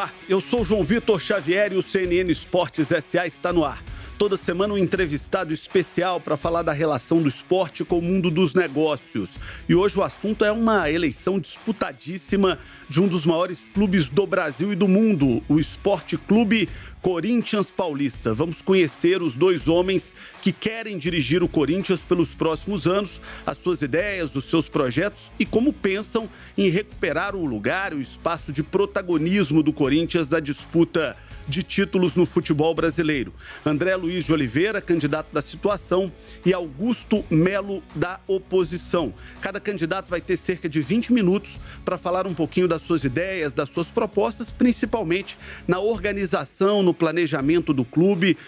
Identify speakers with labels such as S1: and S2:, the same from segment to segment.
S1: Olá, eu sou João Vitor Xavier e o CNN Esportes S.A. está no ar. Toda semana um entrevistado especial para falar da relação do esporte com o mundo dos negócios. E hoje o assunto é uma eleição disputadíssima de um dos maiores clubes do Brasil e do mundo, o Esporte Clube Corinthians Paulista. Vamos conhecer os dois homens que querem dirigir o Corinthians pelos próximos anos, as suas ideias, os seus projetos e como pensam em recuperar o lugar, o espaço de protagonismo do Corinthians na disputa de títulos no futebol brasileiro. André Luiz de Oliveira, candidato da situação, e Augusto Melo, da oposição. Cada candidato vai ter cerca de 20 minutos para falar um pouquinho das suas ideias, das suas propostas, principalmente na organização, no planejamento do clube,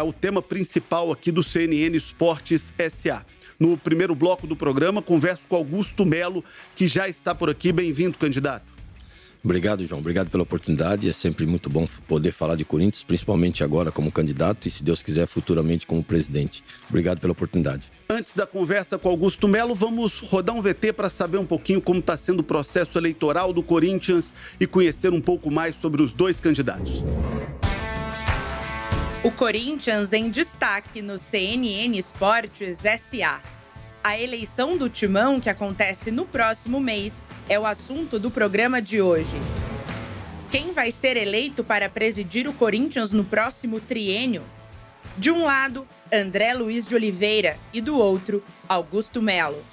S1: o tema principal aqui do CNN Esportes S.A. No primeiro bloco do programa, converso com Augusto Melo, que já está por aqui. Bem-vindo, candidato.
S2: Obrigado, João. Obrigado pela oportunidade. É sempre muito bom poder falar de Corinthians, principalmente agora como candidato e, se Deus quiser, futuramente como presidente. Obrigado pela oportunidade.
S1: Antes da conversa com Augusto Melo, vamos rodar um VT para saber um pouquinho como está sendo o processo eleitoral do Corinthians e conhecer um pouco mais sobre os dois candidatos.
S3: O Corinthians em destaque no CNN Esportes S.A. A eleição do Timão, que acontece no próximo mês, é o assunto do programa de hoje. Quem vai ser eleito para presidir o Corinthians no próximo triênio? De um lado, André Luiz de Oliveira e do outro, Augusto Melo.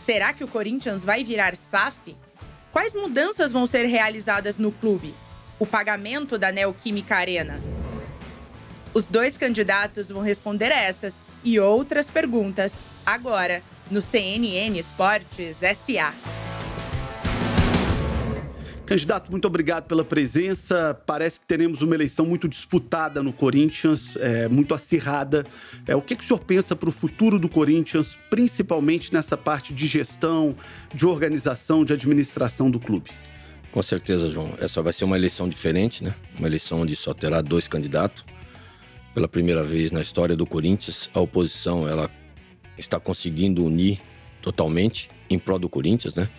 S3: Será que o Corinthians vai virar SAF? Quais mudanças vão ser realizadas no clube? O pagamento da Neoquímica Arena? Os dois candidatos vão responder essas e outras perguntas agora no CNN Esportes S.A.
S1: Candidato, muito obrigado pela presença. Parece que teremos uma eleição muito disputada no Corinthians, muito acirrada. O que o senhor pensa para o futuro do Corinthians, principalmente nessa parte de gestão, de organização, de administração do clube?
S2: Com certeza, João. Essa vai ser uma eleição diferente, né? Uma eleição onde só terá dois candidatos. Pela primeira vez na história do Corinthians, a oposição ela está conseguindo unir totalmente em prol do Corinthians, né?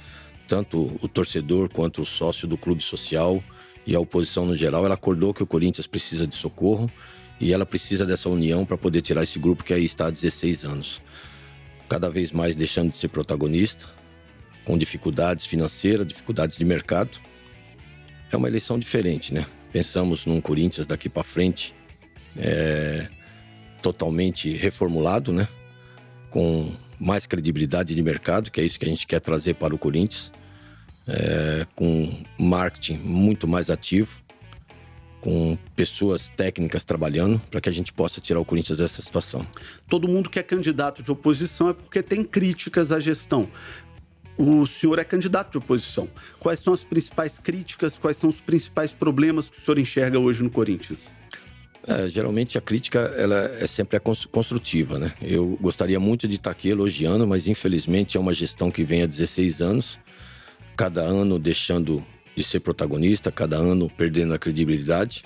S2: Tanto o torcedor quanto o sócio do clube social e a oposição no geral, ela acordou que o Corinthians precisa de socorro e ela precisa dessa união para poder tirar esse grupo que aí está há 16 anos. Cada vez mais deixando de ser protagonista, com dificuldades financeiras, dificuldades de mercado. É uma eleição diferente, né? Pensamos num Corinthians daqui para frente totalmente reformulado, né? Com mais credibilidade de mercado, que é isso que a gente quer trazer para o Corinthians, com marketing muito mais ativo, com pessoas técnicas trabalhando para que a gente possa tirar o Corinthians dessa situação.
S1: Todo mundo que é candidato de oposição é porque tem críticas à gestão. O senhor é candidato de oposição. Quais são as principais críticas, quais são os principais problemas que o senhor enxerga hoje no Corinthians?
S2: Geralmente a crítica ela é sempre construtiva, né? Eu gostaria muito de estar aqui elogiando, mas infelizmente é uma gestão que vem há 16 anos, cada ano deixando de ser protagonista, cada ano perdendo a credibilidade.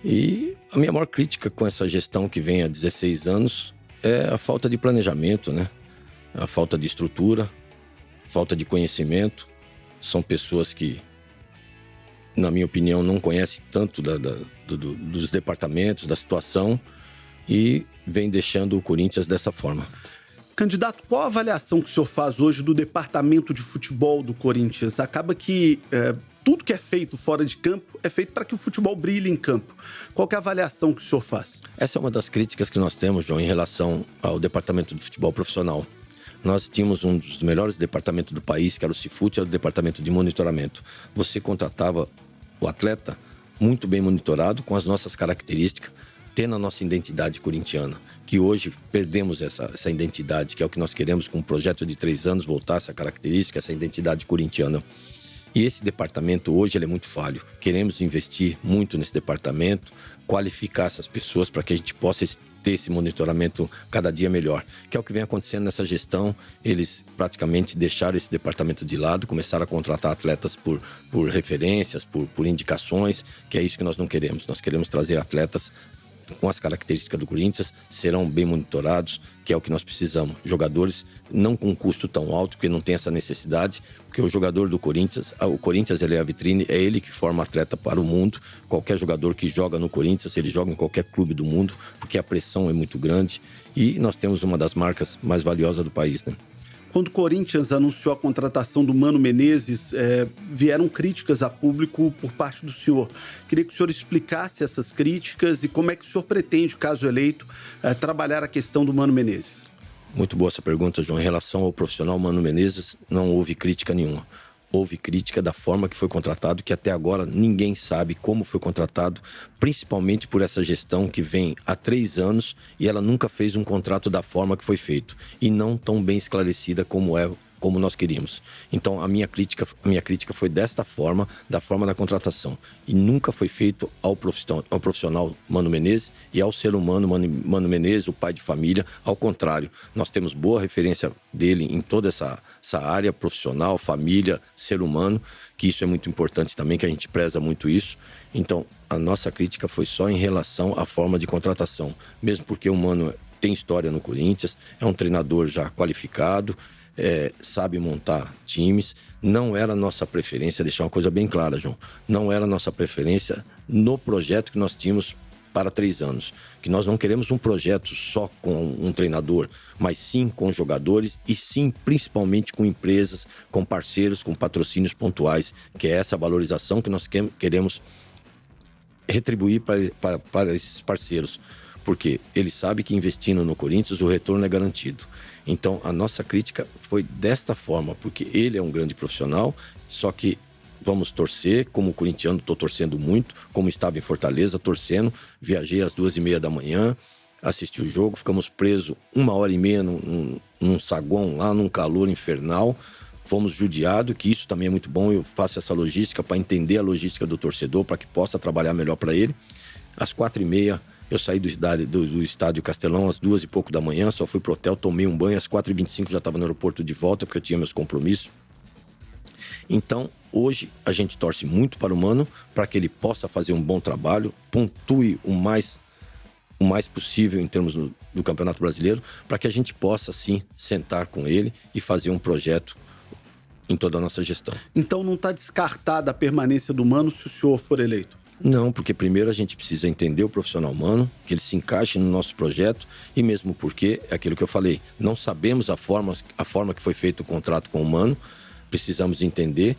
S2: E a minha maior crítica com essa gestão que vem há 16 anos é a falta de planejamento, né? A falta de estrutura, falta de conhecimento. São pessoas que, na minha opinião, não conhecem tanto dos departamentos, da situação, e vem deixando o Corinthians dessa forma.
S1: Candidato, qual a avaliação que o senhor faz hoje do departamento de futebol do Corinthians? Acaba que tudo que é feito fora de campo é feito para que o futebol brilhe em campo. Qual que é a avaliação que o senhor faz?
S2: Essa é uma das críticas que nós temos, João, em relação ao departamento de futebol profissional. Nós tínhamos um dos melhores departamentos do país, que era o Cifute, era o departamento de monitoramento. Você contratava o atleta muito bem monitorado, com as nossas características, tendo a nossa identidade corintiana, que hoje perdemos essa identidade, que é o que nós queremos com um projeto de 3 anos, voltar essa característica, essa identidade corintiana. E esse departamento hoje ele é muito falho. Queremos investir muito nesse departamento, qualificar essas pessoas para que a gente possa ter esse monitoramento cada dia melhor. Que é o que vem acontecendo nessa gestão. Eles praticamente deixaram esse departamento de lado, começaram a contratar atletas por referências, por indicações, que é isso que nós não queremos. Nós queremos trazer atletas com as características do Corinthians, serão bem monitorados, que é o que nós precisamos. Jogadores não com um custo tão alto, porque não tem essa necessidade, porque o jogador do Corinthians, o Corinthians ele é a vitrine, é ele que forma atleta para o mundo. Qualquer jogador que joga no Corinthians, ele joga em qualquer clube do mundo, porque a pressão é muito grande e nós temos uma das marcas mais valiosas do país, né?
S1: Quando o Corinthians anunciou a contratação do Mano Menezes, vieram críticas a público por parte do senhor. Queria que o senhor explicasse essas críticas e como é que o senhor pretende, caso eleito, trabalhar a questão do Mano Menezes.
S2: Muito boa essa pergunta, João. Em relação ao profissional Mano Menezes, não houve crítica nenhuma. Houve crítica da forma que foi contratado, que até agora ninguém sabe como foi contratado, principalmente por essa gestão que vem há 3 anos e ela nunca fez um contrato da forma que foi feito e não tão bem esclarecida como nós queríamos. Então, a minha crítica foi desta forma, da forma da contratação. E nunca foi feito ao profissional Mano Menezes e ao ser humano Mano Menezes, o pai de família. Ao contrário, nós temos boa referência dele em toda essa área profissional, família, ser humano, que isso é muito importante também, que a gente preza muito isso. Então, a nossa crítica foi só em relação à forma de contratação. Mesmo porque o Mano tem história no Corinthians, é um treinador já qualificado, sabe montar times. Não era nossa preferência, deixar uma coisa bem clara, João, não era nossa preferência no projeto que nós tínhamos para 3 anos, que nós não queremos um projeto só com um treinador, mas sim com jogadores e sim principalmente com empresas, com parceiros, com patrocínios pontuais, que é essa valorização que nós queremos retribuir para esses parceiros, porque ele sabe que investindo no Corinthians o retorno é garantido. Então, a nossa crítica foi desta forma, porque ele é um grande profissional, só que vamos torcer, como corintiano estou torcendo muito, como estava em Fortaleza torcendo, viajei às 2h30 da manhã, assisti o jogo, ficamos presos 1h30 num saguão lá, num calor infernal, fomos judiados, que isso também é muito bom, eu faço essa logística para entender a logística do torcedor, para que possa trabalhar melhor para ele. Às 4h30, eu saí do estádio Castelão às 2 e pouco da manhã, só fui pro hotel, tomei um banho, às 4h25 já estava no aeroporto de volta, porque eu tinha meus compromissos. Então, hoje, a gente torce muito para o Mano, para que ele possa fazer um bom trabalho, pontue o mais possível em termos do Campeonato Brasileiro, para que a gente possa, sim, sentar com ele e fazer um projeto em toda a nossa gestão.
S1: Então, não está descartada a permanência do Mano se o senhor for eleito?
S2: Não, porque primeiro a gente precisa entender o profissional Mano, que ele se encaixe no nosso projeto, e mesmo porque, é aquilo que eu falei, não sabemos a forma que foi feito o contrato com o Mano, precisamos entender,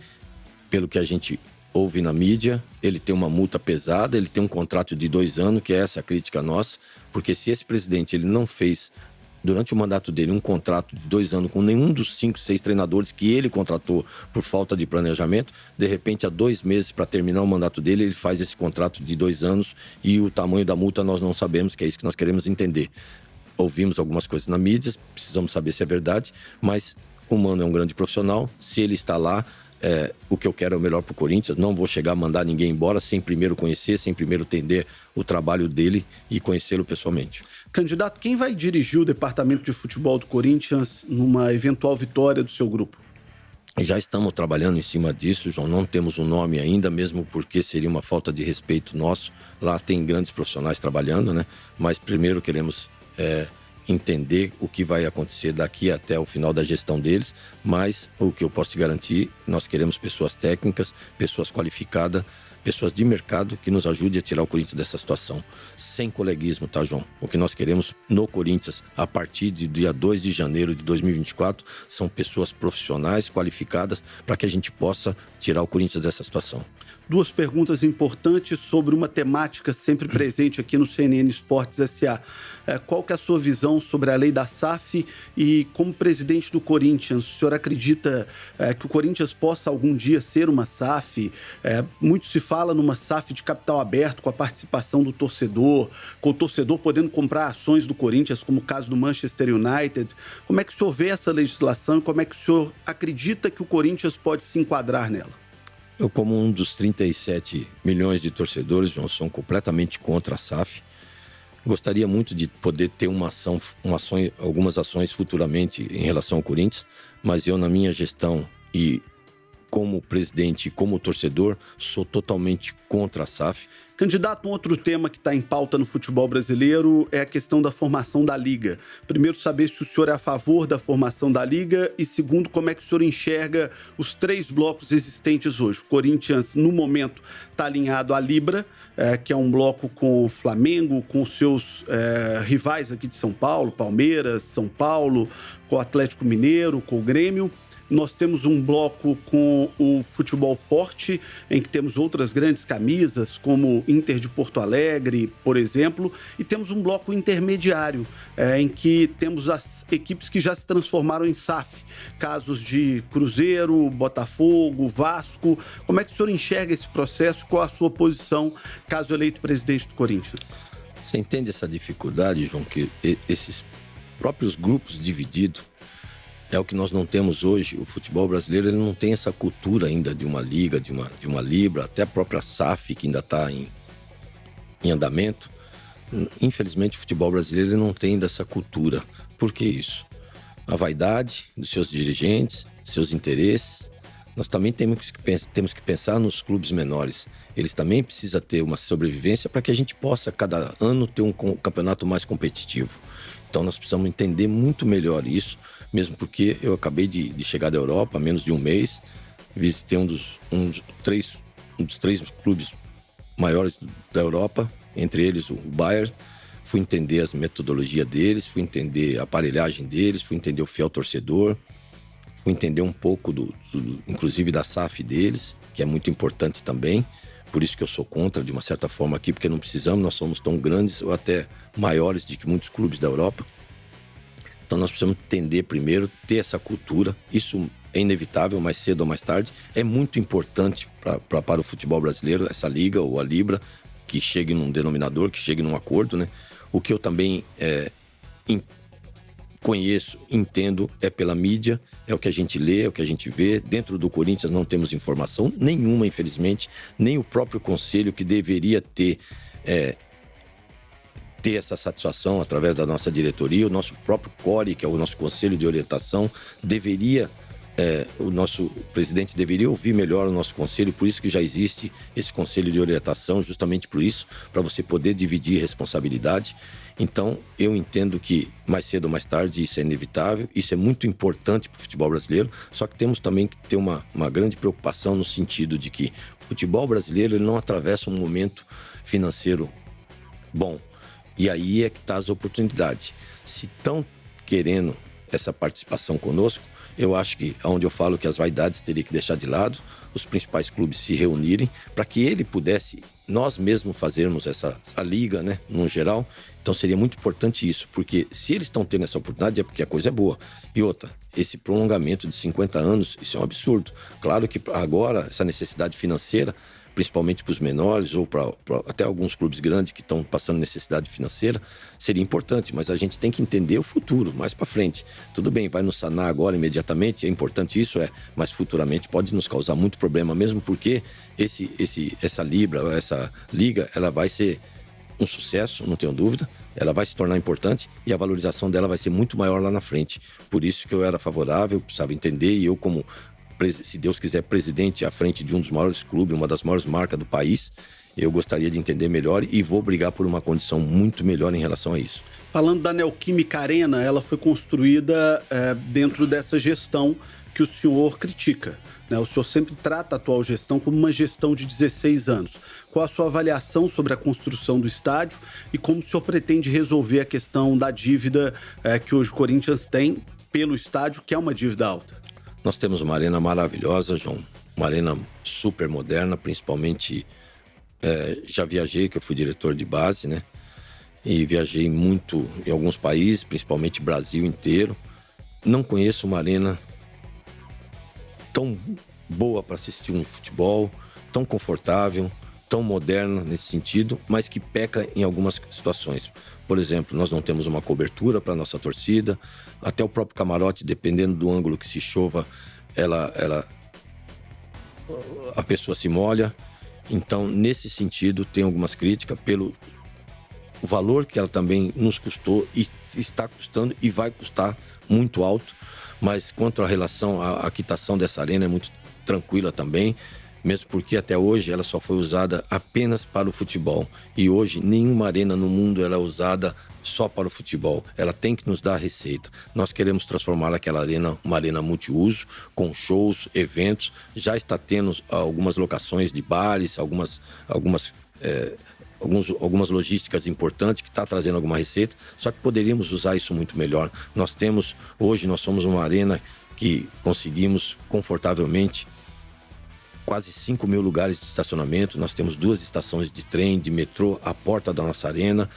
S2: pelo que a gente ouve na mídia, ele tem uma multa pesada, ele tem um contrato de 2 anos, que é essa a crítica nossa, porque se esse presidente ele não fez, durante o mandato dele, um contrato de 2 anos com nenhum dos 5, 6 treinadores que ele contratou por falta de planejamento, de repente, há 2 meses para terminar o mandato dele, ele faz esse contrato de 2 anos e o tamanho da multa nós não sabemos, que é isso que nós queremos entender. Ouvimos algumas coisas na mídia, precisamos saber se é verdade, mas o Mano é um grande profissional, se ele está lá, o que eu quero é o melhor para o Corinthians, não vou chegar a mandar ninguém embora sem primeiro conhecer, sem primeiro entender o trabalho dele e conhecê-lo pessoalmente.
S1: Candidato, quem vai dirigir o departamento de futebol do Corinthians numa eventual vitória do seu grupo?
S2: Já estamos trabalhando em cima disso, João, não temos um nome ainda, mesmo porque seria uma falta de respeito nosso. Lá tem grandes profissionais trabalhando, né? Mas primeiro queremos entender o que vai acontecer daqui até o final da gestão deles, mas o que eu posso te garantir, nós queremos pessoas técnicas, pessoas qualificadas, pessoas de mercado que nos ajudem a tirar o Corinthians dessa situação. Sem coleguismo, tá, João? O que nós queremos no Corinthians, a partir de dia 2 de janeiro de 2024, são pessoas profissionais, qualificadas, para que a gente possa tirar o Corinthians dessa situação.
S1: 2 perguntas importantes sobre uma temática sempre presente aqui no CNN Esportes S.A. Qual que é a sua visão sobre a lei da SAF e como presidente do Corinthians, o senhor acredita que o Corinthians possa algum dia ser uma SAF? Muito se fala numa SAF de capital aberto com a participação do torcedor, com o torcedor podendo comprar ações do Corinthians, como o caso do Manchester United. Como é que o senhor vê essa legislação e como é que o senhor acredita que o Corinthians pode se enquadrar nela?
S2: Eu, como um dos 37 milhões de torcedores, João, sou completamente contra a SAF. Gostaria muito de poder ter algumas ações futuramente em relação ao Corinthians, mas eu, na minha gestão e como presidente e como torcedor, sou totalmente contra a SAF.
S1: Candidato, um outro tema que está em pauta no futebol brasileiro é a questão da formação da Liga. Primeiro, saber se o senhor é a favor da formação da Liga e, segundo, como é que o senhor enxerga os 3 blocos existentes hoje. O Corinthians, no momento, está alinhado à Libra, que é um bloco com o Flamengo, com os seus rivais aqui de São Paulo, Palmeiras, São Paulo, com o Atlético Mineiro, com o Grêmio. Nós temos um bloco com o futebol forte, em que temos outras grandes camisas, como Inter de Porto Alegre, por exemplo, e temos um bloco intermediário, em que temos as equipes que já se transformaram em SAF, casos de Cruzeiro, Botafogo, Vasco. Como é que o senhor enxerga esse processo? Qual a sua posição, caso eleito presidente do Corinthians?
S2: Você entende essa dificuldade, João, que esses próprios grupos divididos é o que nós não temos hoje. O futebol brasileiro ele não tem essa cultura ainda de uma liga, de uma Libra, até a própria SAF, que ainda está em andamento. Infelizmente, o futebol brasileiro ele não tem ainda essa cultura. Por que isso? A vaidade dos seus dirigentes, seus interesses. Nós também temos que pensar nos clubes menores. Eles também precisam ter uma sobrevivência para que a gente possa, cada ano, ter um campeonato mais competitivo. Então, nós precisamos entender muito melhor isso, mesmo porque eu acabei de chegar da Europa há menos de um mês, visitei um dos três clubes maiores da Europa, entre eles o Bayern. Fui entender as metodologias deles, fui entender a aparelhagem deles, fui entender o fiel torcedor, fui entender um pouco inclusive da SAF deles, que é muito importante também. Por isso que eu sou contra, de uma certa forma, aqui, porque não precisamos, nós somos tão grandes ou até maiores do que muitos clubes da Europa. Então nós precisamos entender primeiro, ter essa cultura. Isso é inevitável, mais cedo ou mais tarde. É muito importante para o futebol brasileiro, essa liga ou a Libra, que chegue num denominador, que chegue num acordo, né? O que eu também conheço, entendo, é pela mídia, é o que a gente lê, é o que a gente vê. Dentro do Corinthians não temos informação nenhuma, infelizmente, nem o próprio conselho, que deveria ter essa satisfação através da nossa diretoria, o nosso próprio CORE, que é o nosso conselho de orientação, o nosso presidente deveria ouvir melhor o nosso conselho. Por isso que já existe esse conselho de orientação, justamente por isso, para você poder dividir responsabilidade. Então, eu entendo que mais cedo ou mais tarde isso é inevitável, isso é muito importante para o futebol brasileiro, só que temos também que ter uma grande preocupação no sentido de que o futebol brasileiro ele não atravessa um momento financeiro bom. E aí é que está as oportunidades. Se estão querendo essa participação conosco, eu acho que, onde eu falo que as vaidades teriam que deixar de lado, os principais clubes se reunirem para que ele pudesse, nós mesmos fazermos a liga, né, no geral. Então seria muito importante isso, porque se eles estão tendo essa oportunidade é porque a coisa é boa. E outra, esse prolongamento de 50 anos, isso é um absurdo. Claro que agora essa necessidade financeira, principalmente para os menores ou para até alguns clubes grandes que estão passando necessidade financeira, seria importante, mas a gente tem que entender o futuro, mais para frente. Tudo bem, vai nos sanar agora imediatamente, é importante isso, mas futuramente pode nos causar muito problema, mesmo porque essa Libra, essa liga, ela vai ser um sucesso, não tenho dúvida, ela vai se tornar importante e a valorização dela vai ser muito maior lá na frente. Por isso que eu era favorável, precisava entender, e eu como, se Deus quiser, presidente à frente de um dos maiores clubes, uma das maiores marcas do país, eu gostaria de entender melhor e vou brigar por uma condição muito melhor em relação a isso.
S1: Falando da Neoquímica Arena, ela foi construída dentro dessa gestão que o senhor critica, né? O senhor sempre trata a atual gestão como uma gestão de 16 anos. Qual a sua avaliação sobre a construção do estádio e como o senhor pretende resolver a questão da dívida que hoje o Corinthians tem pelo estádio, que é uma dívida alta?
S2: Nós temos uma arena maravilhosa, João. Uma arena super moderna, principalmente... já viajei, que eu fui diretor de base, né? E viajei muito em alguns países, principalmente Brasil inteiro. Não conheço uma arena tão boa para assistir um futebol, tão confortável, tão moderna nesse sentido, mas que peca em algumas situações. Por exemplo, nós não temos uma cobertura para a nossa torcida, até o próprio camarote, dependendo do ângulo que se chova, a pessoa se molha. Então, nesse sentido, tem algumas críticas pelo valor que ela também nos custou e está custando e vai custar muito alto. Mas quanto à relação à quitação dessa arena é muito tranquila também, mesmo porque até hoje ela só foi usada apenas para o futebol. E hoje nenhuma arena no mundo ela é usada só para o futebol. Ela tem que nos dar receita. Nós queremos transformar aquela arena uma arena multiuso, com shows, eventos. Já está tendo algumas locações de bares, algumas logísticas importantes que está trazendo alguma receita, só que poderíamos usar isso muito melhor. Hoje nós somos uma arena que conseguimos confortavelmente quase 5 mil lugares de estacionamento. Nós temos 2 estações de trem, de metrô à porta da nossa arena,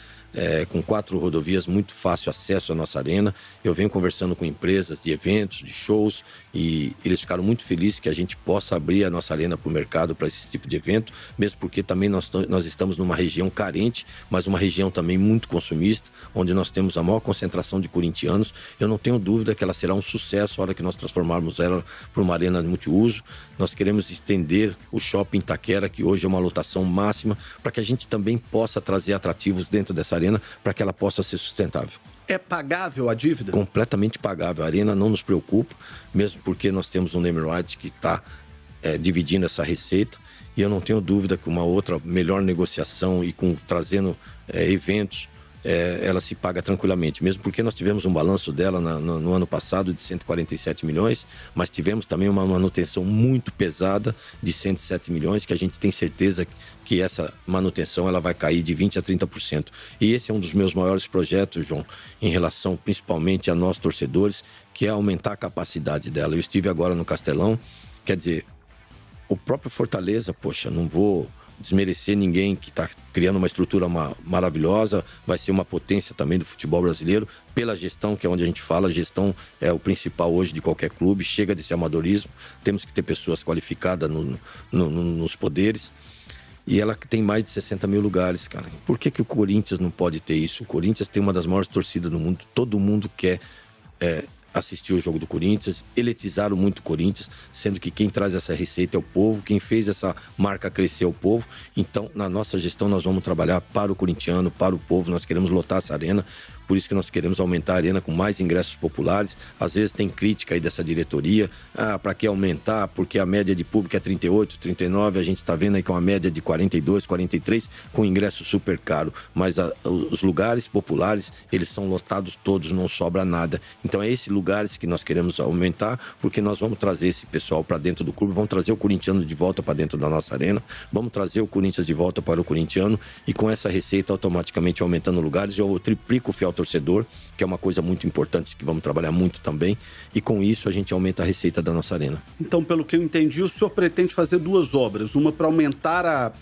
S2: com 4 rodovias, muito fácil acesso à nossa arena. Eu venho conversando com empresas de eventos, de shows, e eles ficaram muito felizes que a gente possa abrir a nossa arena para o mercado, para esse tipo de evento, mesmo porque também nós estamos numa região carente, mas uma região também muito consumista, onde nós temos a maior concentração de corintianos. Eu não tenho dúvida que ela será um sucesso a hora que nós transformarmos ela para uma arena multiuso. Nós queremos estender o Shopping Itaquera, que hoje é uma lotação máxima, para que a gente também possa trazer atrativos dentro dessa arena, para que ela possa ser sustentável.
S1: É pagável a dívida?
S2: Completamente pagável. A arena não nos preocupa, mesmo porque nós temos um name right que está dividindo essa receita, e eu não tenho dúvida que uma outra melhor negociação e trazendo eventos, ela se paga tranquilamente, mesmo porque nós tivemos um balanço dela no ano passado de 147 milhões, mas tivemos também uma manutenção muito pesada de 107 milhões, que a gente tem certeza que essa manutenção ela vai cair de 20% a 30%. E esse é um dos meus maiores projetos, João, em relação principalmente a nós torcedores, que é aumentar a capacidade dela. Eu estive agora no Castelão, quer dizer, o próprio Fortaleza, poxa, não vou desmerecer ninguém que está criando uma estrutura maravilhosa, vai ser uma potência também do futebol brasileiro, pela gestão, que é onde a gente fala, a gestão é o principal hoje de qualquer clube, chega desse amadorismo, temos que ter pessoas qualificadas nos poderes, e ela tem mais de 60 mil lugares, cara. Por que o Corinthians não pode ter isso? O Corinthians tem uma das maiores torcidas do mundo, todo mundo quer assistir o jogo do Corinthians, elitizaram muito o Corinthians, sendo que quem traz essa receita é o povo, quem fez essa marca crescer é o povo. Então, na nossa gestão, nós vamos trabalhar para o corintiano, para o povo, nós queremos lotar essa arena, por isso que nós queremos aumentar a arena com mais ingressos populares. Às vezes tem crítica aí dessa diretoria, para que aumentar, porque a média de público é 38, 39, a gente está vendo aí com uma média de 42, 43, com ingresso super caro, mas os lugares populares, eles são lotados todos, não sobra nada. Então é esses lugares que nós queremos aumentar, porque nós vamos trazer esse pessoal para dentro do clube, vamos trazer o corintiano de volta para dentro da nossa arena, vamos trazer o Corinthians de volta para o corintiano, e com essa receita automaticamente aumentando lugares, eu triplico o fiel torcedor, que é uma coisa muito importante que vamos trabalhar muito também, e com isso a gente aumenta a receita da nossa arena.
S1: Então, pelo que eu entendi, o senhor pretende fazer 2 obras, uma para aumentar a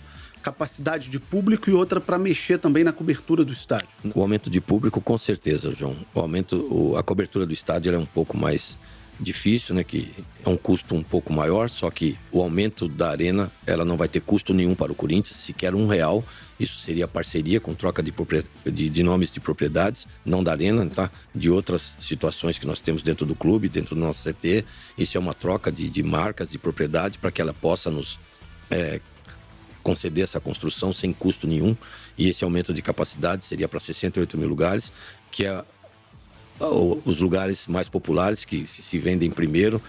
S1: capacidade de público e outra para mexer também na cobertura do estádio.
S2: O aumento de público, com certeza, João. A cobertura do estádio ela é um pouco mais difícil, né? Que é um custo um pouco maior, só que o aumento da arena, ela não vai ter custo nenhum para o Corinthians, sequer R$1. Isso seria parceria com troca de nomes de propriedades, não da arena, tá? De outras situações que nós temos dentro do clube, dentro do nosso CT. Isso é uma troca de marcas, de propriedade, para que ela possa nos conceder essa construção sem custo nenhum. E esse aumento de capacidade seria para 68 mil lugares, que é os lugares mais populares que se vendem primeiro,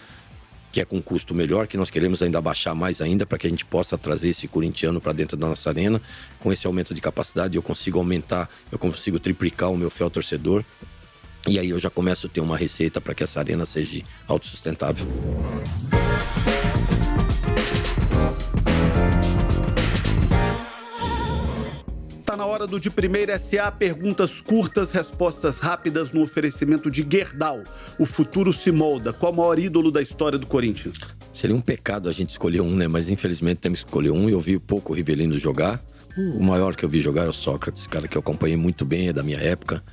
S2: que é com custo melhor, que nós queremos ainda baixar mais ainda para que a gente possa trazer esse corintiano para dentro da nossa arena. Com esse aumento de capacidade eu consigo triplicar o meu fiel torcedor, e aí eu já começo a ter uma receita para que essa arena seja autossustentável.
S1: Tá na hora do De Primeira SA, perguntas curtas, respostas rápidas no oferecimento de Gerdau. O futuro se molda. Qual o maior ídolo da história do Corinthians?
S2: Seria um pecado a gente escolher um, né? Mas infelizmente temos que escolher um. Eu vi pouco o Rivelino jogar. O maior que eu vi jogar é o Sócrates, cara que eu acompanhei muito bem, é da minha época,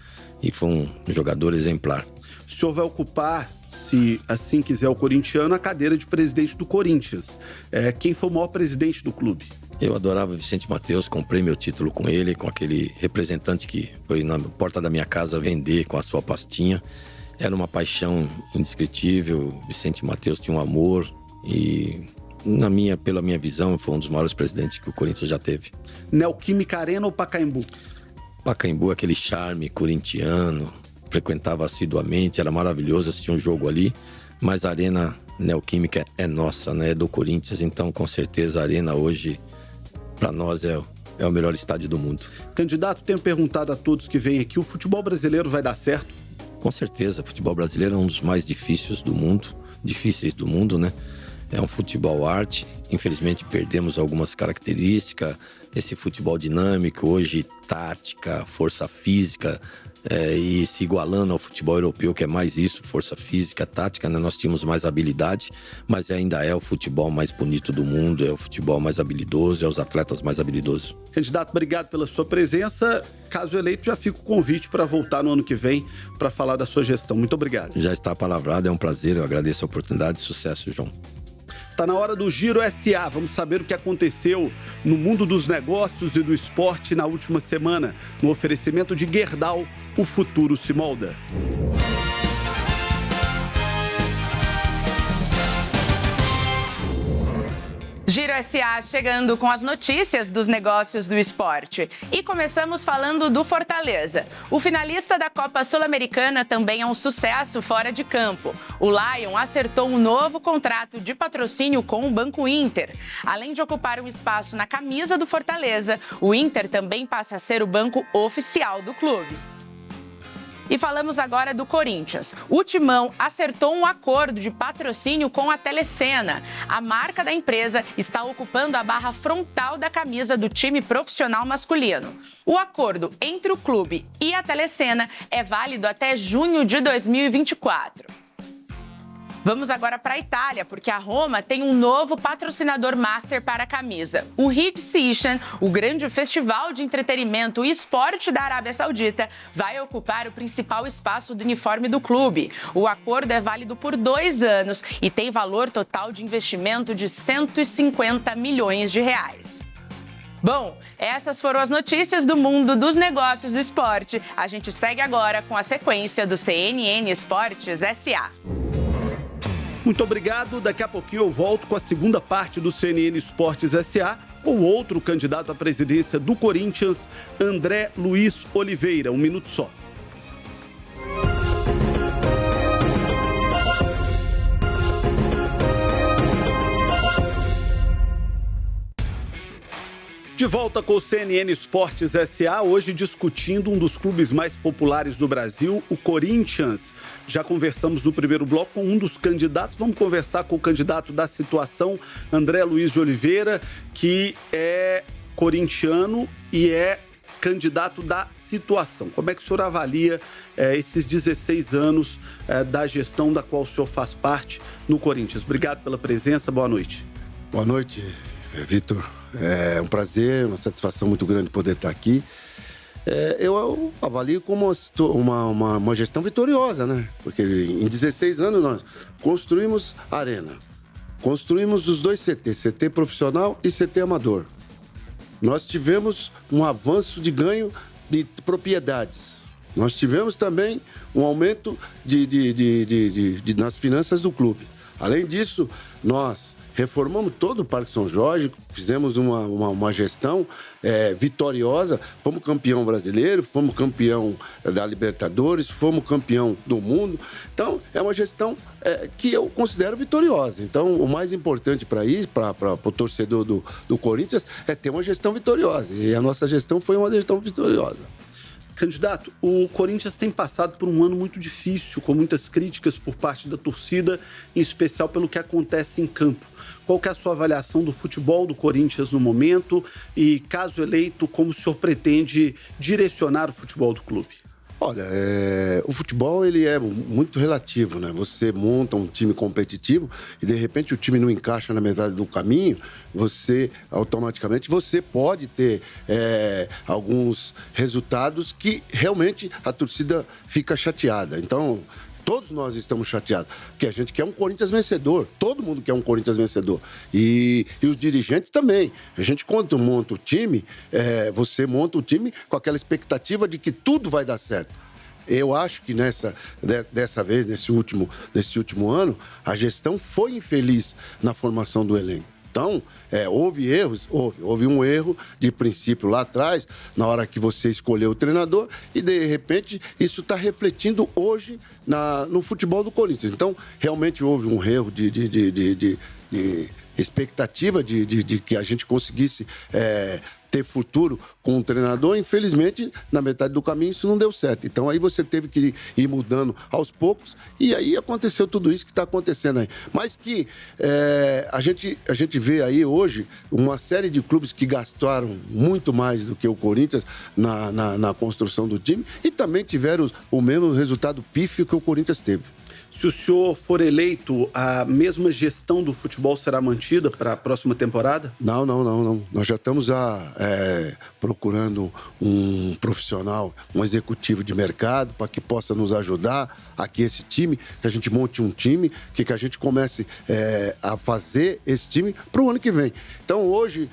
S2: e foi um jogador exemplar.
S1: O senhor vai ocupar, se assim quiser o corintiano, a cadeira de presidente do Corinthians. Quem foi o maior presidente do clube?
S2: Eu adorava Vicente Matheus, comprei meu título com ele, com aquele representante que foi na porta da minha casa vender com a sua pastinha. Era uma paixão indescritível. Vicente Matheus tinha um amor e, pela minha visão, foi um dos maiores presidentes que o Corinthians já teve.
S1: Neoquímica Arena ou Pacaembu?
S2: Pacaembu, aquele charme corintiano, frequentava assiduamente, era maravilhoso assistir um jogo ali. mas a Arena Neoquímica é nossa, né? É do Corinthians, então com certeza a Arena hoje, para nós, é o melhor estádio do mundo.
S1: Candidato, tenho perguntado a todos que vêm aqui, o futebol brasileiro vai dar certo?
S2: Com certeza, o futebol brasileiro é um dos mais difíceis do mundo, né? É um futebol arte, infelizmente perdemos algumas características, esse futebol dinâmico, hoje tática, força física, e se igualando ao futebol europeu, que é mais isso, força física, tática, né? Nós tínhamos mais habilidade, mas ainda é o futebol mais bonito do mundo, é o futebol mais habilidoso, é os atletas mais habilidosos.
S1: Candidato, obrigado pela sua presença. Caso eleito, já fica o convite para voltar no ano que vem para falar da sua gestão. Muito obrigado.
S2: Já está palavrado, é um prazer, eu agradeço a oportunidade. Sucesso, João.
S1: Está na hora do Giro SA. Vamos saber o que aconteceu no mundo dos negócios e do esporte na última semana. No oferecimento de Gerdau, o futuro se molda.
S3: Giro SA chegando com as notícias dos negócios do esporte. E começamos falando do Fortaleza. O finalista da Copa Sul-Americana também é um sucesso fora de campo. O Lion acertou um novo contrato de patrocínio com o Banco Inter. Além de ocupar um espaço na camisa do Fortaleza, o Inter também passa a ser o banco oficial do clube. E falamos agora do Corinthians. O Timão acertou um acordo de patrocínio com a Telecena. A marca da empresa está ocupando a barra frontal da camisa do time profissional masculino. O acordo entre o clube e a Telecena é válido até junho de 2024. Vamos agora para a Itália, porque a Roma tem um novo patrocinador master para a camisa. O Hit Season, o grande festival de entretenimento e esporte da Arábia Saudita, vai ocupar o principal espaço do uniforme do clube. O acordo é válido por 2 anos e tem valor total de investimento de 150 milhões de reais. Bom, essas foram as notícias do mundo dos negócios do esporte. A gente segue agora com a sequência do CNN Esportes SA.
S1: Muito obrigado. Daqui a pouquinho eu volto com a segunda parte do CNN Esportes SA, com o outro candidato à presidência do Corinthians, André Luiz Oliveira. 1 minuto só. De volta com o CNN Esportes SA, hoje discutindo um dos clubes mais populares do Brasil, o Corinthians. Já conversamos no primeiro bloco com um dos candidatos, vamos conversar com o candidato da situação, André Luiz de Oliveira, que é corintiano e é candidato da situação. Como é que o senhor avalia esses 16 anos da gestão da qual o senhor faz parte no Corinthians? Obrigado pela presença, boa noite.
S4: Boa noite, Vitor. É um prazer, uma satisfação muito grande poder estar aqui. Eu avalio como uma gestão vitoriosa, né? Porque em 16 anos nós construímos a arena, construímos os 2 CT, CT profissional e CT amador. Nós tivemos um avanço de ganho de propriedades. Nós tivemos também um aumento nas finanças do clube. Além disso, nós reformamos todo o Parque São Jorge, fizemos uma gestão vitoriosa, fomos campeão brasileiro, fomos campeão da Libertadores, fomos campeão do mundo. Então, é uma gestão que eu considero vitoriosa. Então, o mais importante para o torcedor do Corinthians é ter uma gestão vitoriosa. E a nossa gestão foi uma gestão vitoriosa.
S1: Candidato, o Corinthians tem passado por um ano muito difícil, com muitas críticas por parte da torcida, em especial pelo que acontece em campo. Qual que é a sua avaliação do futebol do Corinthians no momento e, caso eleito, como o senhor pretende direcionar o futebol do clube?
S4: Olha, o futebol ele é muito relativo, né? Você monta um time competitivo e, de repente, o time não encaixa na metade do caminho, automaticamente pode ter alguns resultados que realmente a torcida fica chateada. Então, todos nós estamos chateados, porque a gente quer um Corinthians vencedor. Todo mundo quer um Corinthians vencedor. E os dirigentes também. A gente, quando monta o time, você monta o time com aquela expectativa de que tudo vai dar certo. Eu acho que dessa vez, nesse último ano, a gestão foi infeliz na formação do elenco. Então, houve erros? Houve um erro de princípio lá atrás, na hora que você escolheu o treinador, e de repente isso está refletindo hoje no futebol do Corinthians. Então, realmente houve um erro de expectativa de que a gente conseguisse ter futuro com o treinador. Infelizmente, na metade do caminho, isso não deu certo. Então, aí você teve que ir mudando aos poucos, e aí aconteceu tudo isso que está acontecendo aí. Mas que a gente vê aí hoje uma série de clubes que gastaram muito mais do que o Corinthians na construção do time, e também tiveram o mesmo resultado pífio que o Corinthians teve.
S1: Se o senhor for eleito, a mesma gestão do futebol será mantida para a próxima temporada?
S4: Não. Nós já estamos procurando um profissional, um executivo de mercado, para que possa nos ajudar aqui esse time, que a gente monte um time, que a gente comece a fazer esse time para o ano que vem. Então, hoje,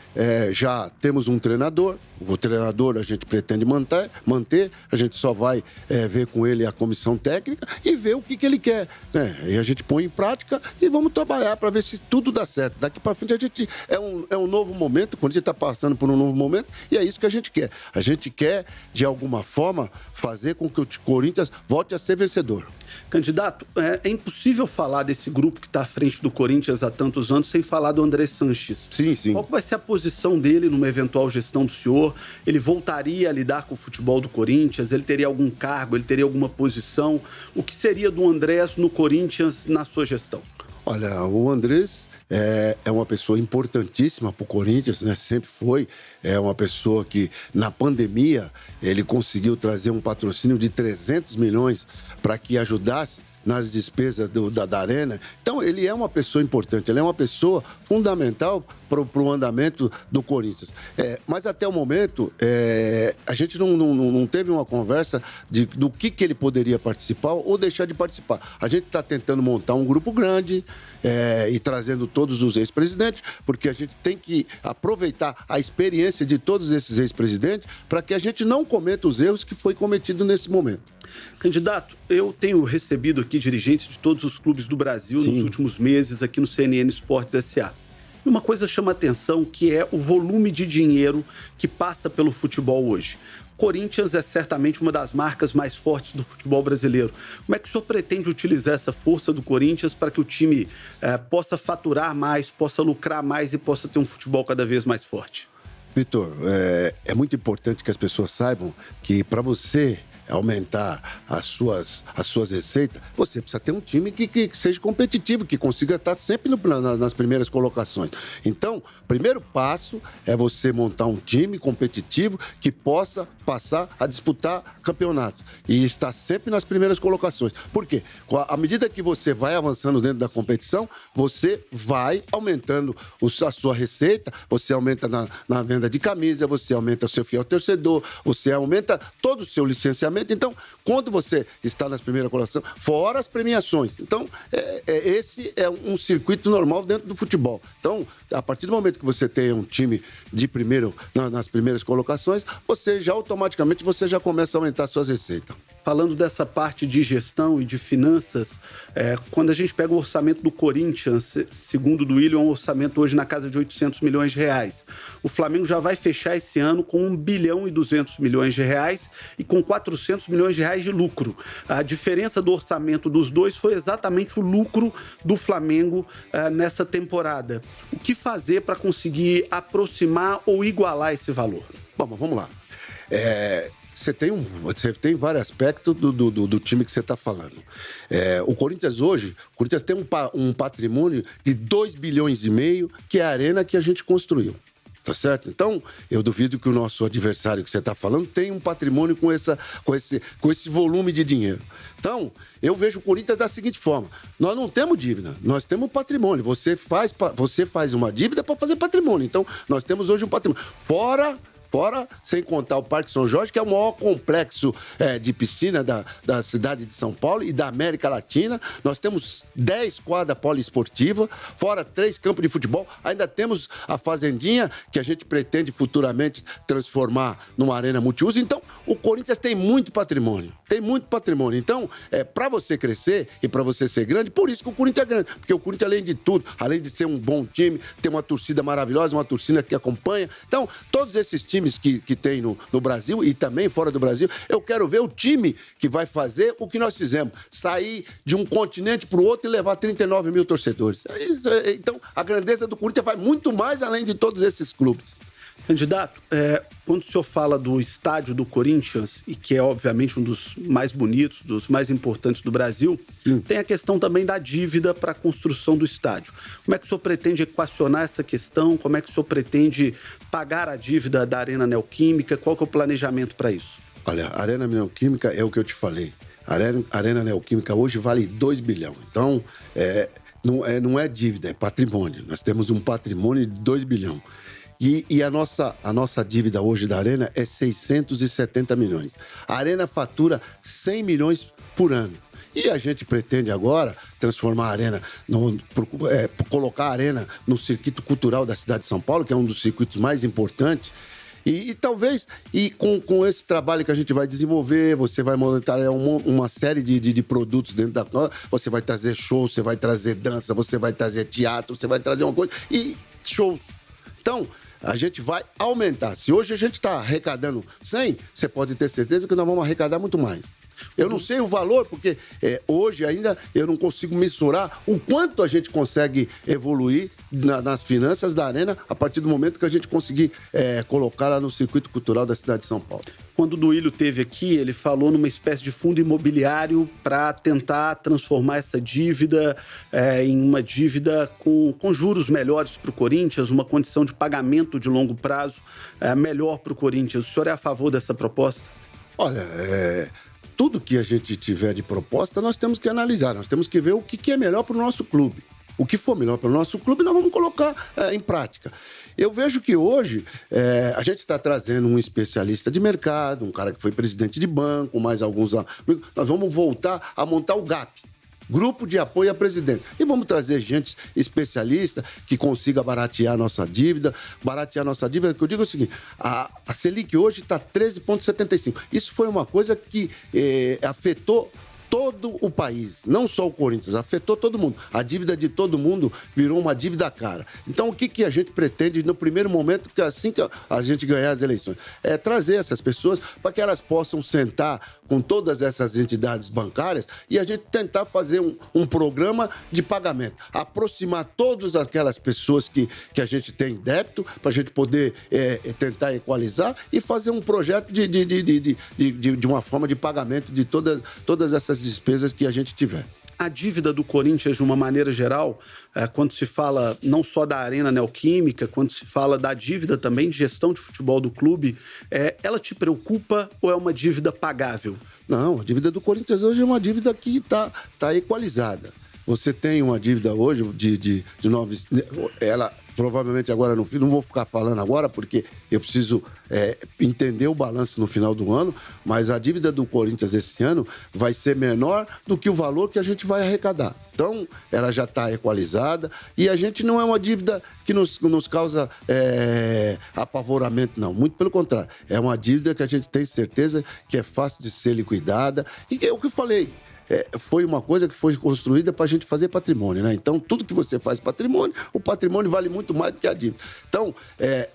S4: já temos um treinador. O treinador a gente pretende manter, a gente só vai ver com ele a comissão técnica e ver o que ele quer, né? E a gente põe em prática e vamos trabalhar para ver se tudo dá certo. Daqui para frente a gente é um novo momento, quando a gente está passando por um novo momento, e é isso que a gente quer. A gente quer, de alguma forma, fazer com que o Corinthians volte a ser vencedor.
S1: Candidato, é impossível falar desse grupo que está à frente do Corinthians há tantos anos sem falar do André Sanches.
S4: Sim.
S1: Qual vai ser a posição dele numa eventual gestão do senhor? Ele voltaria a lidar com o futebol do Corinthians? Ele teria algum cargo? Ele teria alguma posição? O que seria do Andrés no Corinthians na sua gestão?
S4: Olha, o Andrés é uma pessoa importantíssima para o Corinthians, né? Sempre foi. É uma pessoa que, na pandemia, ele conseguiu trazer um patrocínio de 300 milhões para que ajudasse nas despesas da Arena. Então, ele é uma pessoa importante, ele é uma pessoa fundamental para o andamento do Corinthians. Mas, até o momento, a gente não teve uma conversa do que ele poderia participar ou deixar de participar. A gente está tentando montar um grupo grande e trazendo todos os ex-presidentes, porque a gente tem que aproveitar a experiência de todos esses ex-presidentes para que a gente não cometa os erros que foi cometido nesse momento.
S1: Candidato, eu tenho recebido aqui dirigentes de todos os clubes do Brasil nos últimos meses aqui no CNN Esportes S.A. E uma coisa chama atenção, que é o volume de dinheiro que passa pelo futebol hoje. Corinthians é certamente uma das marcas mais fortes do futebol brasileiro. Como é que o senhor pretende utilizar essa força do Corinthians para que o time possa faturar mais, possa lucrar mais e possa ter um futebol cada vez mais forte?
S4: Vitor, é muito importante que as pessoas saibam que para você aumentar as suas receitas, você precisa ter um time que seja competitivo, que consiga estar sempre nas primeiras colocações. Então, o primeiro passo é você montar um time competitivo que possa passar a disputar campeonatos e estar sempre nas primeiras colocações. Por quê? À medida que você vai avançando dentro da competição, você vai aumentando a sua receita, você aumenta na venda de camisa, você aumenta o seu fiel torcedor, você aumenta todo o seu licenciamento. Então, quando você está nas primeiras colocações, fora as premiações. Então, esse é um circuito normal dentro do futebol. Então, a partir do momento que você tem um time de primeiro, nas primeiras colocações, você já automaticamente já começa a aumentar suas receitas.
S1: Falando dessa parte de gestão e de finanças, quando a gente pega o orçamento do Corinthians, segundo o Duílio, é um orçamento hoje na casa de 800 milhões de reais. O Flamengo já vai fechar esse ano com 1 bilhão e 200 milhões de reais e com 400 milhões de reais de lucro. A diferença do orçamento dos dois foi exatamente o lucro do Flamengo nessa temporada. O que fazer para conseguir aproximar ou igualar esse valor?
S4: Bom, vamos lá. Você tem vários aspectos do time que você está falando. O Corinthians tem um patrimônio de 2 bilhões e meio, que é a arena que a gente construiu. Tá certo? Então, eu duvido que o nosso adversário que você está falando tenha um patrimônio com esse volume de dinheiro. Então, eu vejo o Corinthians da seguinte forma: nós não temos dívida, nós temos patrimônio. Você faz uma dívida para fazer patrimônio. Então, nós temos hoje um patrimônio. Fora Fora, sem contar o Parque São Jorge, que é o maior complexo de piscina da cidade de São Paulo e da América Latina. Nós temos 10 quadras poliesportivas, fora 3 campos de futebol. Ainda temos a Fazendinha, que a gente pretende futuramente transformar numa arena multiuso. Então, o Corinthians tem muito patrimônio. Tem muito patrimônio. Então, para você crescer e para você ser grande, por isso que o Corinthians é grande. Porque o Corinthians, além de tudo, além de ser um bom time, tem uma torcida maravilhosa, uma torcida que acompanha. Então, todos esses times que tem no Brasil e também fora do Brasil, eu quero ver o time que vai fazer o que nós fizemos, sair de um continente para o outro e levar 39 mil torcedores. Então, a grandeza do Corinthians vai muito mais além de todos esses clubes.
S1: Candidato, quando o senhor fala do estádio do Corinthians, e que é obviamente um dos mais bonitos, dos mais importantes do Brasil, tem a questão também da dívida para a construção do estádio. Como é que o senhor pretende equacionar essa questão? Como é que o senhor pretende pagar a dívida da Arena Neoquímica? Qual que é o planejamento para isso?
S4: Olha, a Arena Neoquímica é o que eu te falei. A Arena Neoquímica hoje vale 2 bilhões. Então, não é dívida, é patrimônio. Nós temos um patrimônio de 2 bilhões. E a nossa dívida hoje da Arena é 670 milhões. A Arena fatura 100 milhões por ano. E a gente pretende agora transformar a Arena, colocar a Arena no circuito cultural da cidade de São Paulo, que é um dos circuitos mais importantes. E talvez, com esse trabalho que a gente vai desenvolver, você vai montar uma série de produtos dentro da... Você vai trazer show, você vai trazer dança, você vai trazer teatro, você vai trazer uma coisa... E shows. Então, a gente vai aumentar. Se hoje a gente está arrecadando 100, você pode ter certeza que nós vamos arrecadar muito mais. Eu não sei o valor, porque hoje ainda eu não consigo mensurar o quanto a gente consegue evoluir nas finanças da Arena a partir do momento que a gente conseguir colocar lá no circuito cultural da cidade de São Paulo.
S1: Quando o Duílio esteve aqui, ele falou numa espécie de fundo imobiliário para tentar transformar essa dívida em uma dívida com juros melhores para o Corinthians, uma condição de pagamento de longo prazo melhor para o Corinthians. O senhor é a favor dessa proposta?
S4: Olha, tudo que a gente tiver de proposta, nós temos que analisar, nós temos que ver o que é melhor para o nosso clube. O que for melhor para o nosso clube, nós vamos colocar em prática. Eu vejo que hoje a gente está trazendo um especialista de mercado, um cara que foi presidente de banco, mais alguns amigos. Nós vamos voltar a montar o GAP. Grupo de Apoio a Presidente. E vamos trazer gente especialista que consiga baratear a nossa dívida. Baratear a nossa dívida, que eu digo é o seguinte, a Selic hoje está 13,75. Isso foi uma coisa que afetou todo o país, não só o Corinthians, afetou todo mundo. A dívida de todo mundo virou uma dívida cara. Então, o que a gente pretende no primeiro momento, que assim que a gente ganhar as eleições, é trazer essas pessoas para que elas possam sentar com todas essas entidades bancárias e a gente tentar fazer um programa de pagamento. Aproximar todas aquelas pessoas que a gente tem débito, para a gente poder tentar equalizar e fazer um projeto de uma forma de pagamento de todas essas despesas que a gente tiver.
S1: A dívida do Corinthians, de uma maneira geral, quando se fala não só da Arena Neoquímica, quando se fala da dívida também de gestão de futebol do clube, ela te preocupa ou é uma dívida pagável?
S4: Não, a dívida do Corinthians hoje é uma dívida que está equalizada. Você tem uma dívida hoje de 9... Ela provavelmente agora não vou ficar falando agora porque eu preciso entender o balanço no final do ano, mas a dívida do Corinthians esse ano vai ser menor do que o valor que a gente vai arrecadar. Então, ela já está equalizada e a gente não é uma dívida que nos causa apavoramento, não. Muito pelo contrário. É uma dívida que a gente tem certeza que é fácil de ser liquidada e que é o que eu falei. Foi uma coisa que foi construída para a gente fazer patrimônio, né? Então, tudo que você faz patrimônio, o patrimônio vale muito mais do que a dívida. Então,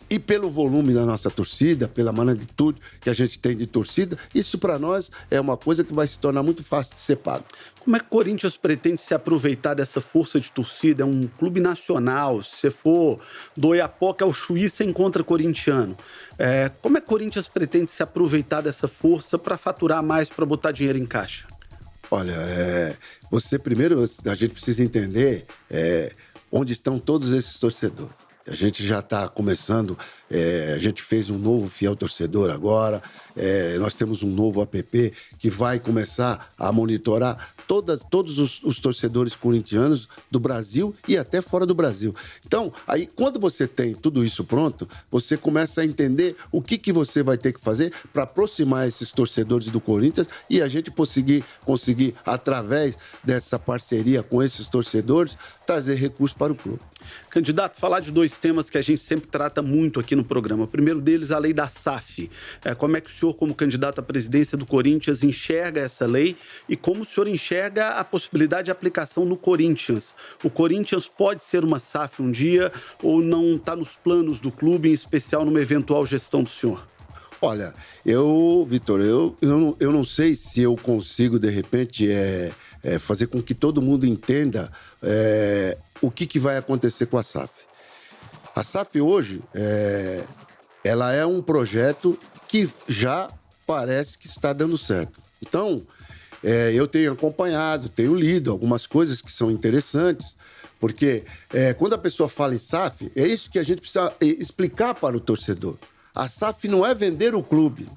S4: e pelo volume da nossa torcida, pela magnitude que a gente tem de torcida, isso para nós é uma coisa que vai se tornar muito fácil de ser pago.
S1: Como é que o Corinthians pretende se aproveitar dessa força de torcida? É um clube nacional. Se você for do Oiapoque ao Chuí, você encontra corintiano. Como é que o Corinthians pretende se aproveitar dessa força para faturar mais, para botar dinheiro em caixa?
S4: Olha, a gente precisa entender onde estão todos esses torcedores. A gente já está começando, a gente fez um novo Fiel Torcedor agora, nós temos um novo app que vai começar a monitorar todos os torcedores corintianos do Brasil e até fora do Brasil. Então, aí quando você tem tudo isso pronto, você começa a entender o que você vai ter que fazer para aproximar esses torcedores do Corinthians e a gente conseguir, através dessa parceria com esses torcedores, trazer recursos para o clube.
S1: Candidato, falar de 2 temas que a gente sempre trata muito aqui no programa. O primeiro deles, a lei da SAF. Como é que o senhor, como candidato à presidência do Corinthians, enxerga essa lei e como o senhor enxerga a possibilidade de aplicação no Corinthians? O Corinthians pode ser uma SAF um dia ou não está nos planos do clube, em especial numa eventual gestão do senhor?
S4: Olha, Vitor, eu não sei se eu consigo, de repente, fazer com que todo mundo entenda o que vai acontecer com a SAF. A SAF hoje, ela é um projeto que já parece que está dando certo. Então, eu tenho acompanhado, tenho lido algumas coisas que são interessantes, porque quando a pessoa fala em SAF, é isso que a gente precisa explicar para o torcedor. A SAF não é vender o clube,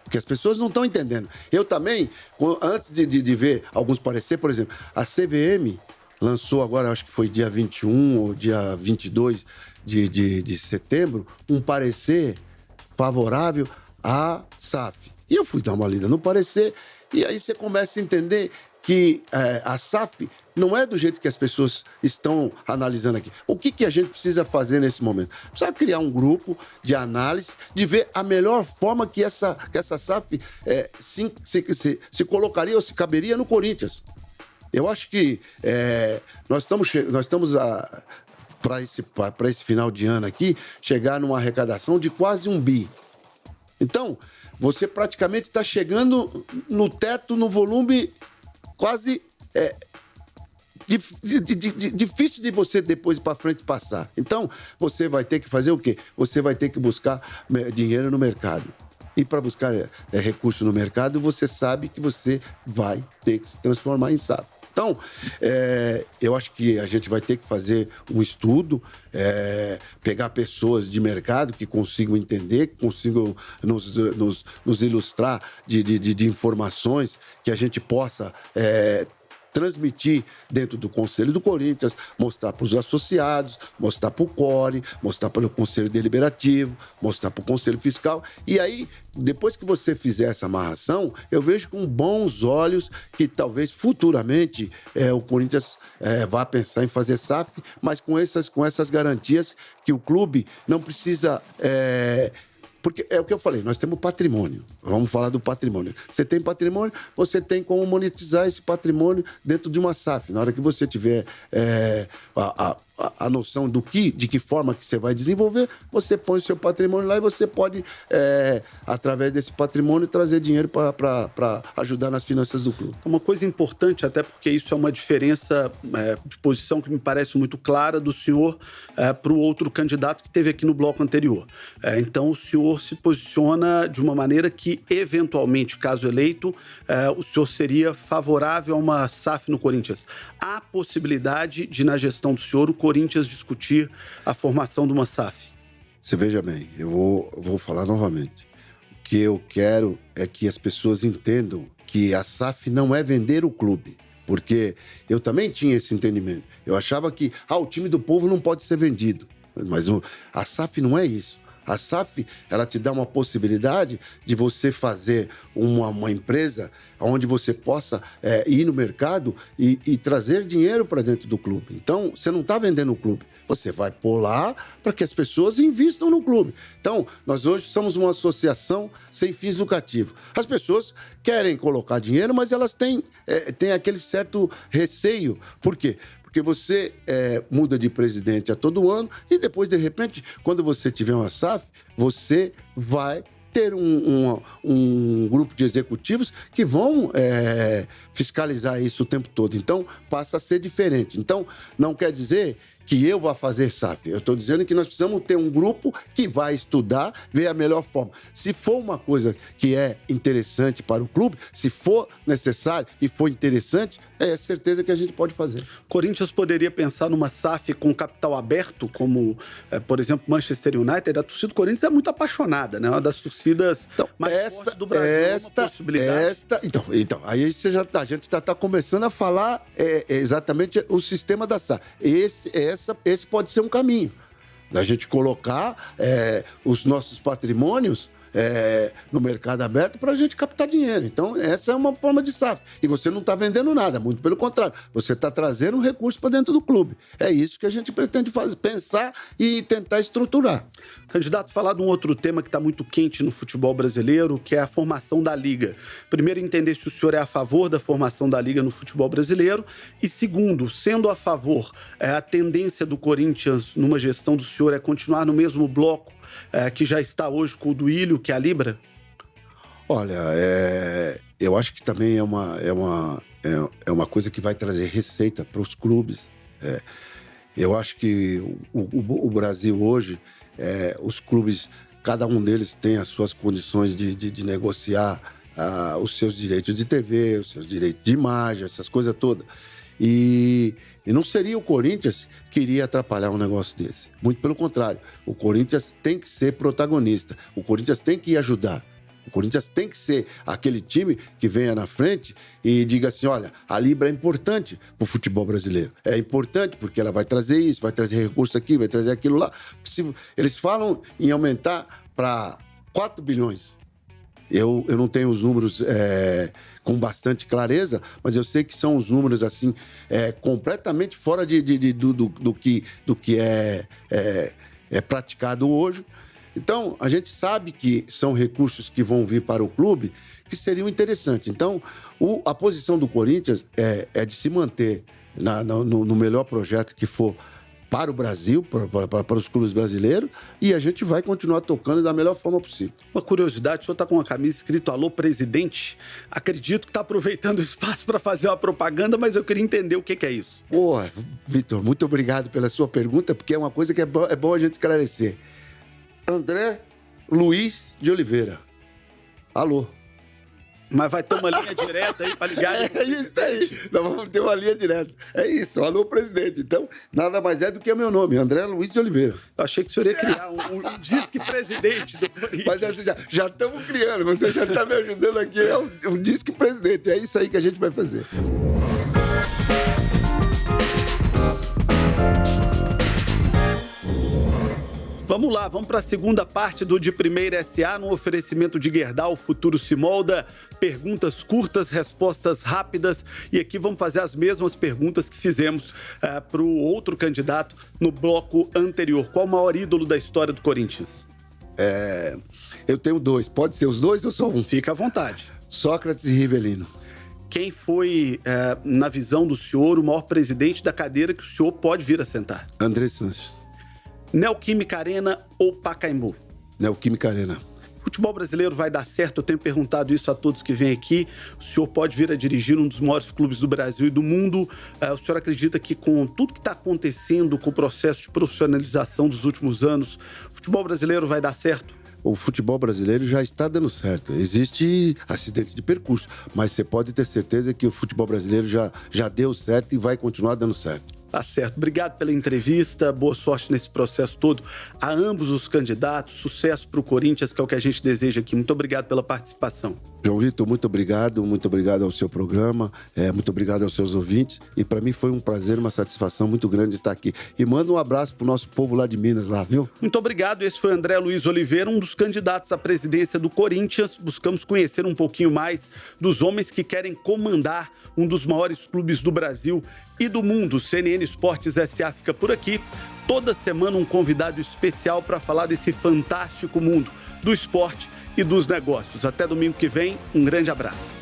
S4: porque as pessoas não estão entendendo. Eu também, antes de ver alguns pareceres, por exemplo, a CVM lançou agora, acho que foi dia 21 ou dia 22 de setembro, um parecer favorável à SAF. E eu fui dar uma lida no parecer, e aí você começa a entender que a SAF não é do jeito que as pessoas estão analisando aqui. O que a gente precisa fazer nesse momento? Precisa criar um grupo de análise, de ver a melhor forma que essa SAF se colocaria ou se caberia no Corinthians. Eu acho que nós estamos para esse final de ano aqui, chegar numa arrecadação de quase 1 bi. Então, você praticamente está chegando no teto, no volume quase difícil de você depois para frente passar. Então, você vai ter que fazer o quê? Você vai ter que buscar dinheiro no mercado. E para buscar recurso no mercado, você sabe que você vai ter que se transformar em SAF. Então, eu acho que a gente vai ter que fazer um estudo, pegar pessoas de mercado que consigam entender, que consigam nos ilustrar de informações que a gente possa transmitir dentro do Conselho do Corinthians, mostrar para os associados, mostrar para o CORE, mostrar para o Conselho Deliberativo, mostrar para o Conselho Fiscal. E aí, depois que você fizer essa amarração, eu vejo com bons olhos que talvez futuramente o Corinthians vá pensar em fazer SAF, mas com essas garantias que o clube não precisa... Porque é o que eu falei, nós temos patrimônio. Vamos falar do patrimônio. Você tem patrimônio, você tem como monetizar esse patrimônio dentro de uma SAF. Na hora que você tiver a noção de que forma que você vai desenvolver, você põe o seu patrimônio lá e você pode, através desse patrimônio, trazer dinheiro para ajudar nas finanças do clube.
S1: Uma coisa importante, até porque isso é uma diferença de posição que me parece muito clara do senhor para o outro candidato que teve aqui no bloco anterior. Então, o senhor se posiciona de uma maneira que, eventualmente, caso eleito, o senhor seria favorável a uma SAF no Corinthians. Há possibilidade de, na gestão do senhor, o Corinthians discutir a formação de uma SAF?
S4: Você veja bem, eu vou falar novamente. O que eu quero é que as pessoas entendam que a SAF não é vender o clube. Porque eu também tinha esse entendimento. Eu achava que o time do povo não pode ser vendido. Mas a SAF não é isso. A SAF, ela te dá uma possibilidade de você fazer uma empresa onde você possa ir no mercado e trazer dinheiro para dentro do clube. Então, você não está vendendo o clube. Você vai pôr lá para que as pessoas investam no clube. Então, nós hoje somos uma associação sem fins lucrativos. As pessoas querem colocar dinheiro, mas elas têm aquele certo receio. Por quê? Porque você muda de presidente a todo ano e depois, de repente, quando você tiver uma SAF, você vai ter um grupo de executivos que vão fiscalizar isso o tempo todo. Então, passa a ser diferente. Então, não quer dizer que eu vá fazer SAF. Eu estou dizendo que nós precisamos ter um grupo que vai estudar, ver a melhor forma. Se for uma coisa que é interessante para o clube, se for necessário e for interessante, é certeza que a gente pode fazer.
S1: Corinthians poderia pensar numa SAF com capital aberto, como, por exemplo, Manchester United. A torcida do Corinthians é muito apaixonada, né? Uma das torcidas mais fortes do Brasil. É uma possibilidade.
S4: Então, aí a gente está começando a falar exatamente o sistema da SAF. Esse pode ser um caminho. Da gente colocar os nossos patrimônios no mercado aberto para a gente captar dinheiro. Então, essa é uma forma de SAF. E você não está vendendo nada, muito pelo contrário. Você está trazendo um recurso para dentro do clube. É isso que a gente pretende fazer, pensar e tentar estruturar.
S1: Candidato, falar de um outro tema que está muito quente no futebol brasileiro, que é a formação da Liga. Primeiro, entender se o senhor é a favor da formação da Liga no futebol brasileiro. E segundo, sendo a favor, a tendência do Corinthians numa gestão do senhor é continuar no mesmo bloco que já está hoje com o Duílio, que é a Libra?
S4: Olha, eu acho que também é uma coisa que vai trazer receita para os clubes. Eu acho que o Brasil hoje, os clubes, cada um deles tem as suas condições de negociar os seus direitos de TV, os seus direitos de imagem, essas coisas todas. E não seria o Corinthians que iria atrapalhar um negócio desse. Muito pelo contrário. O Corinthians tem que ser protagonista. O Corinthians tem que ajudar. O Corinthians tem que ser aquele time que venha na frente e diga assim, olha, a Libra é importante para o futebol brasileiro. É importante porque ela vai trazer isso, vai trazer recurso aqui, vai trazer aquilo lá. Se eles falam em aumentar para 4 bilhões. Eu não tenho os números com bastante clareza, mas eu sei que são os números assim completamente fora do que é praticado hoje. Então, a gente sabe que são recursos que vão vir para o clube que seriam interessantes. Então, a posição do Corinthians é de se manter no melhor projeto que for para o Brasil, para os clubes brasileiros, e a gente vai continuar tocando da melhor forma possível.
S1: Uma curiosidade, o senhor está com uma camisa escrito Alô Presidente. Acredito que está aproveitando o espaço para fazer uma propaganda, mas eu queria entender o que é isso.
S4: Porra, Vitor, muito obrigado pela sua pergunta, porque é uma coisa que é bom a gente esclarecer. André Luiz de Oliveira. Alô.
S1: Mas vai ter uma linha direta aí para ligar.
S4: É isso aí. Nós vamos ter uma linha direta. É isso, alô, presidente. Então, nada mais é do que o meu nome, André Luiz de Oliveira.
S1: Eu achei que o senhor ia criar um disque presidente do Corinthians.
S4: Mas já estamos criando, você já está me ajudando aqui. É um disque presidente. É isso aí que a gente vai fazer.
S1: Vamos lá, vamos para a segunda parte do De Primeira SA, no oferecimento de Gerdau, o futuro se molda. Perguntas curtas, respostas rápidas. E aqui vamos fazer as mesmas perguntas que fizemos para o outro candidato no bloco anterior. Qual o maior ídolo da história do Corinthians?
S4: Eu tenho 2. Pode ser os 2 ou só um?
S1: Fica à vontade.
S4: Sócrates e Rivelino.
S1: Quem foi, na visão do senhor, o maior presidente da cadeira que o senhor pode vir a sentar?
S4: André Sanches.
S1: Neoquímica Arena ou Pacaembu?
S4: Neoquímica Arena.
S1: Futebol brasileiro vai dar certo? Eu tenho perguntado isso a todos que vêm aqui. O senhor pode vir a dirigir um dos maiores clubes do Brasil e do mundo. O senhor acredita que com tudo que está acontecendo, com o processo de profissionalização dos últimos anos, o futebol brasileiro vai dar certo?
S4: O futebol brasileiro já está dando certo. Existe acidente de percurso, mas você pode ter certeza que o futebol brasileiro já deu certo e vai continuar dando certo.
S1: Tá certo. Obrigado pela entrevista, boa sorte nesse processo todo. A ambos os candidatos, sucesso para o Corinthians, que é o que a gente deseja aqui. Muito obrigado pela participação.
S4: João Vitor, muito obrigado ao seu programa, muito obrigado aos seus ouvintes. E para mim foi um prazer, uma satisfação muito grande estar aqui. E manda um abraço pro nosso povo lá de Minas, lá, viu?
S1: Muito obrigado. Esse foi André Luiz Oliveira, um dos candidatos à presidência do Corinthians. Buscamos conhecer um pouquinho mais dos homens que querem comandar um dos maiores clubes do Brasil e do mundo. CNN Esportes SA fica por aqui. Toda semana um convidado especial para falar desse fantástico mundo do esporte e dos negócios. Até domingo que vem, um grande abraço.